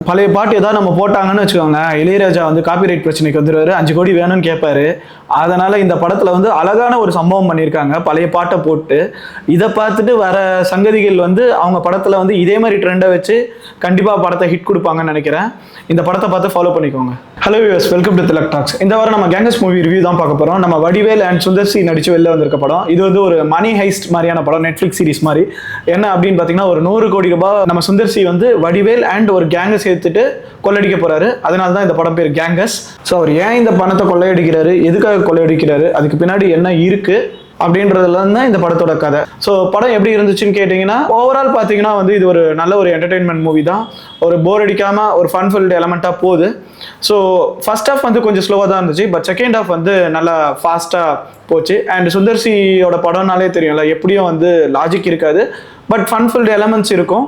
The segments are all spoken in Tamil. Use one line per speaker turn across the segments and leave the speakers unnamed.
பழைய பாட்டு ஏதாவது நம்ம போட்டாங்கன்னு வச்சுக்கோங்க, இளையராஜா வந்து காப்பிரைட் பிரச்சனைக்கு வந்துடுவாரு, 5 கோடி வேணும்னு கேட்பாரு. அதனால இந்த படத்துல வந்து அழகான ஒரு சம்பவம் பண்ணியிருக்காங்க, பழைய பாட்டை போட்டு. இதை பார்த்துட்டு வர சங்கதிகள் வந்து அவங்க படத்துல வந்து இதே மாதிரி ட்ரெண்டை வச்சு கண்டிப்பா படத்தை ஹிட் கொடுப்பாங்கன்னு நினைக்கிறேன். இந்த படத்தை பார்த்து ஃபாலோ பண்ணிக்கோங்க. Hello viewers, welcome to Tilak talks. இந்த வாரம் நம்ம கேங்கஸ் மூவி ரிவ்யூ தான் பார்க்க போறோம். நம்ம வடிவேல் அண்ட் சுந்தர் சி நடிச்சு வெளில வந்திருக்க படம். இது வந்து ஒரு மணி ஹைஸ்ட் மாதிரியான படம், நெட்ஃபிளிக்ஸ் சீரிஸ் மாதிரி. என்ன அப்படின்னு பார்த்தீங்கன்னா, ஒரு 100 கோடி ரூபாய் நம்ம சுந்தர் சி வந்து வடிவேல் அண்ட் ஒரு கேங்கை சேர்த்துட்டு கொள்ளையடிக்க போறாரு. அதனால தான் இந்த படம் பேர் கேங்கஸ். ஸோ அவர் ஏன் இந்த பணத்தை கொள்ளையடிக்கிறாரு, எதுக்காக கொள்ளையடிக்கிறாரு, அதுக்கு பின்னாடி என்ன இருக்கு அப்படின்றதுல தான் இந்த படத்தோட கதை. ஸோ படம் எப்படி இருந்துச்சுன்னு கேட்டிங்கன்னா, ஓவரால் பார்த்தீங்கன்னா வந்து இது ஒரு நல்ல ஒரு என்டர்டெயின்மெண்ட் மூவி தான். ஒரு போர் அடிக்காம ஒரு ஃபன்ஃபில்டு எலமெண்ட்டாக போகுது. ஸோ ஃபர்ஸ்ட் ஹாஃப் வந்து கொஞ்சம் ஸ்லோவாக தான் இருந்துச்சு, பட் செகண்ட் ஹாஃப் வந்து நல்லா ஃபாஸ்ட்டாக போச்சு. அண்ட் சுந்தர் சியோட படம்னாலே தெரியும்ல, எப்படியும் வந்து லாஜிக் இருக்காது, பட் ஃபன்ஃபில்டு எலமெண்ட்ஸ் இருக்கும்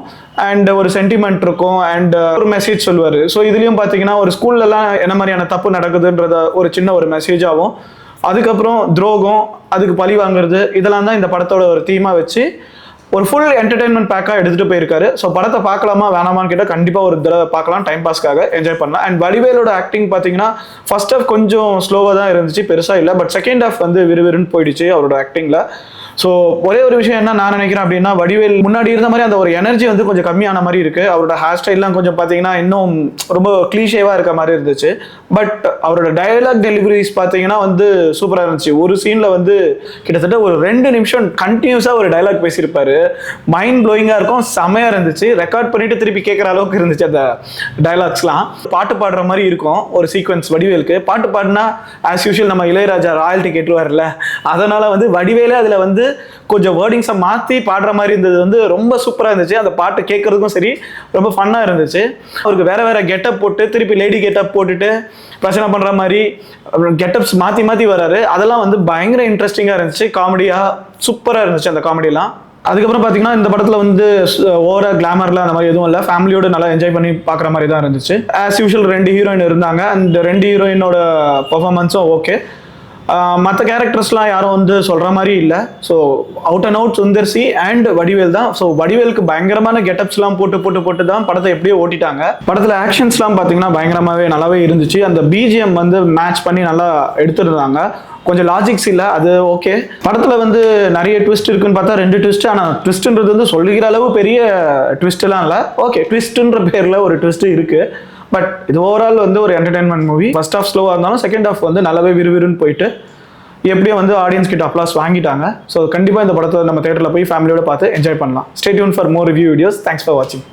அண்ட் ஒரு சென்டிமெண்ட் இருக்கும் அண்ட் ஒரு மெசேஜ் சொல்லுவார். ஸோ இதுலேயும் பார்த்தீங்கன்னா ஒரு ஸ்கூல்லலாம் என்ன மாதிரியான தப்பு நடக்குதுன்றத ஒரு சின்ன ஒரு மெசேஜாகவும், அதுக்கப்புறம் துரோகம், அதுக்கு பழி வாங்குறது, இதெல்லாம் தான் இந்த படத்தோட ஒரு தீமாக வச்சு ஒரு ஃபுல் என்டர்டைன்மெண்ட் பேக்காக எடுத்துகிட்டு போயிருக்காரு. ஸோ படத்தை பார்க்கலாமா வேணாமான்னு கேட்டால் கண்டிப்பாக ஒரு தடவை பார்க்கலாம், டைம் பாஸ்க்காக என்ஜாய் பண்ணலாம். அண்ட் வடிவேலோட ஆக்டிங் பார்த்தீங்கன்னா ஃபர்ஸ்ட் ஹாஃப் கொஞ்சம் ஸ்லோவாக தான் இருந்துச்சு, பெருசாக இல்லை, பட் செகண்ட் ஹாஃப் வந்து விறுவிறுன்னு போயிடுச்சு அவரோட ஆக்டிங்கில். ஸோ ஒரே ஒரு விஷயம் என்ன நான் நினைக்கிறேன் அப்படின்னா, வடிவேல் முன்னாடி இருந்த மாதிரி அந்த ஒரு எனர்ஜி வந்து கொஞ்சம் கம்மியான மாதிரி இருக்குது. அவரோட ஹேர் ஸ்டைல்லாம் கொஞ்சம் பார்த்தீங்கன்னா இன்னும் ரொம்ப கிளீஷேவாக இருக்க மாதிரி இருந்துச்சு. பட் அவரோட டயலாக் டெலிவரிஸ் பார்த்தீங்கன்னா வந்து சூப்பராக இருந்துச்சு. ஒரு சீனில் வந்து கிட்டத்தட்ட ஒரு 2 நிமிஷம் கண்டினியூஸாக ஒரு டயலாக் பேசியிருப்பாரு. மைண்ட் ப்ளோயிங்காக இருக்கும், செமையாக இருந்துச்சு. ரெக்கார்ட் பண்ணிட்டு திருப்பி கேட்குற அளவுக்கு இருந்துச்சு அந்த டயலாக்ஸ்லாம். பாட்டு பாடுற மாதிரி இருக்கும் ஒரு சீக்வன்ஸ் வடிவேலுக்கு. பாட்டு பாடினா ஆஸ் யூஷுவல் நம்ம இளையராஜா ராயல்ட்டி கேட்டுருவார்ல, அதனால் வந்து வடிவேலே அதில் வந்து கொஞ்சம் வேர்டிங்ஸை மாற்றி பாடுற மாதிரி இருந்தது வந்து ரொம்ப சூப்பராக இருந்துச்சு. அந்த பாட்டு கேட்கறதுக்கும் சரி ரொம்ப ஃபன்னாக இருந்துச்சு. அவருக்கு வேற வேற கெட்டப் போட்டு திருப்பி லேடி கெட்டப் போட்டுட்டு பிரச்சனை பண்ணுற மாதிரி கெட்டப்ஸ் மாற்றி மாற்றி வராரு. அதெல்லாம் வந்து பயங்கர இன்ட்ரெஸ்டிங்காக இருந்துச்சு, காமெடியாக சூப்பராக இருந்துச்சு அந்த காமெடியெலாம். அதுக்கப்புறம் பார்த்தீங்கன்னா இந்த படத்தில் வந்து ஓவரா கிளாமர்லாம் அந்த மாதிரி எதுவும் இல்லை, ஃபேமிலியோட நல்லா என்ஜாய் பண்ணி பார்க்குற மாதிரி தான் இருந்துச்சு. ஆஸ் யூஷுவல் 2 ஹீரோயின் இருந்தாங்க, அந்த 2 ஹீரோயினோட பர்ஃபார்மன்ஸும் ஓகே. மற்ற கேரக்டர்ஸ்லாம் யாரும் வந்து சொல்கிற மாதிரி இல்லை. So out and out Sundar C and Vadivel தான். ஸோ வடிவேலுக்கு பயங்கரமான கெட்டப்ஸ்லாம் போட்டு தான் படத்தை எப்படியோ ஓட்டிட்டாங்க. படத்தில் ஆக்ஷன்ஸ்லாம் பார்த்தீங்கன்னா பயங்கரமாகவே நல்லாவே இருந்துச்சு. அந்த பிஜிஎம் வந்து மேட்ச் பண்ணி நல்லா எடுத்துருந்தாங்க. கொஞ்சம் லாஜிக்ஸ் இல்லை, அது ஓகே. படத்தில் வந்து நிறைய ட்விஸ்ட் இருக்குன்னு பார்த்தா 2 ட்விஸ்ட். ஆனால் ட்விஸ்ட்ன்றது வந்து சொல்லிக்கிற அளவு பெரிய ட்விஸ்ட்லாம் இல்லை. ஓகே, ட்விஸ்ட்ன்ற பேரில் ஒரு ட்விஸ்ட் இருக்குது. பட் இது ஓவரால் வந்து ஒரு என்டர்டைன்மெண்ட் மூவி. ஃபர்ஸ்ட் ஹாஃப் ஸ்லோவாக இருந்தாலும் செகண்ட் ஹாஃப் வந்து நல்லாவே விறுவிறுன்னு போயிட்டு எப்படியும் வந்து ஆடியன்ஸ் கிட்ட அப்ளாஸ் வாங்கிட்டாங்க. ஸோ கண்டிப்பாக இந்த படத்தை நம்ம தேட்டரில் போய் ஃபேமிலியோட பார்த்து என்ஜாய் பண்ணலாம். Stay tune for more review videos. Thanks for வாட்சிங்.